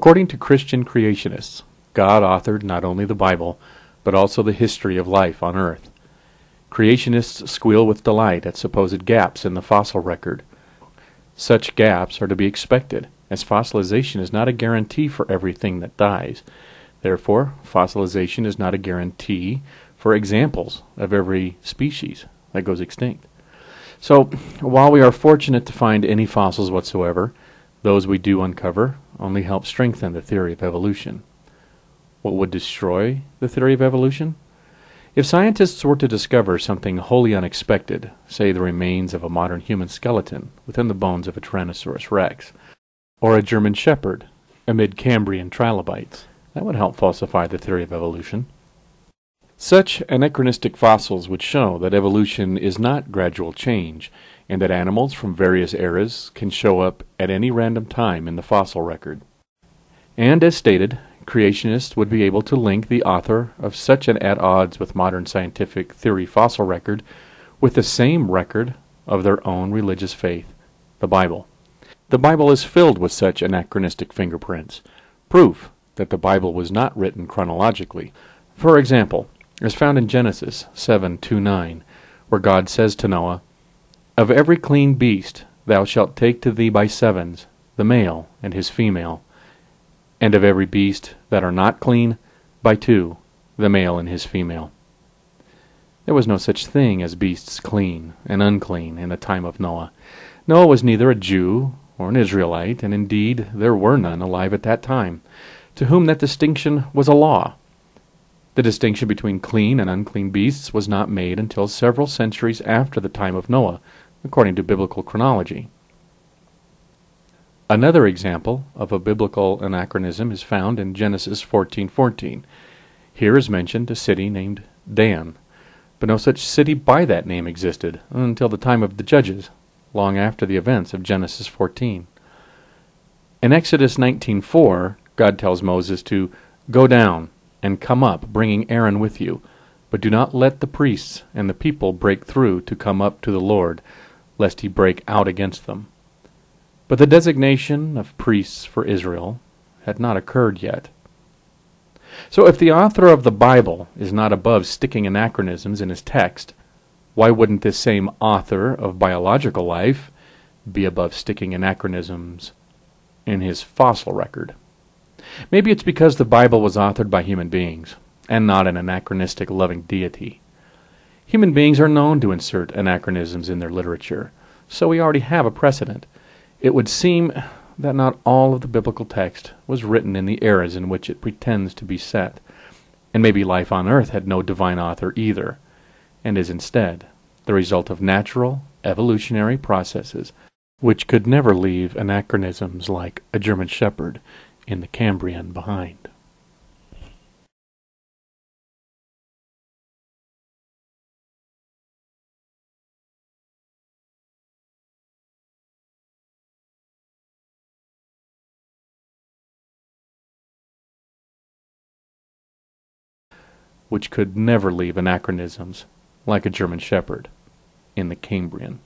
According to Christian creationists, God authored not only the Bible, but also the history of life on Earth. Creationists squeal with delight at supposed gaps in the fossil record. Such gaps are to be expected, as fossilization is not a guarantee for everything that dies. Therefore, fossilization is not a guarantee for examples of every species that goes extinct. So, while we are fortunate to find any fossils whatsoever, those we do uncover only help strengthen the theory of evolution. What would destroy the theory of evolution? If scientists were to discover something wholly unexpected, say the remains of a modern human skeleton within the bones of a Tyrannosaurus rex, or a German shepherd amid Cambrian trilobites, that would help falsify the theory of evolution. Such anachronistic fossils would show that evolution is not gradual change, and that animals from various eras can show up at any random time in the fossil record. And as stated, creationists would be able to link the author of such an at odds with modern scientific theory fossil record with the same record of their own religious faith, the Bible. The Bible is filled with such anachronistic fingerprints, proof that the Bible was not written chronologically. For example, as found in Genesis 7:2-9, where God says to Noah, "Of every clean beast thou shalt take to thee by sevens, the male and his female, and of every beast that are not clean, by two, the male and his female." There was no such thing as beasts clean and unclean in the time of Noah. Noah was neither a Jew or an Israelite, and indeed there were none alive at that time, to whom that distinction was a law. The distinction between clean and unclean beasts was not made until several centuries after the time of Noah, according to biblical chronology. Another example of a biblical anachronism is found in Genesis 14:14. Here is mentioned a city named Dan, but no such city by that name existed until the time of the Judges, long after the events of Genesis 14. In Exodus 19:4, God tells Moses to go down and come up, bringing Aaron with you, but do not let the priests and the people break through to come up to the Lord, lest he break out against them. But the designation of priests for Israel had not occurred yet. So if the author of the Bible is not above sticking anachronisms in his text, why wouldn't this same author of biological life be above sticking anachronisms in his fossil record? Maybe it's because the Bible was authored by human beings, and not an anachronistic loving deity. Human beings are known to insert anachronisms in their literature, so we already have a precedent. It would seem that not all of the biblical text was written in the eras in which it pretends to be set, and maybe life on earth had no divine author either, and is instead the result of natural, evolutionary processes, which could never leave anachronisms like a German shepherd in the Cambrian behind. Which could never leave anachronisms like a German shepherd in the Cambrian.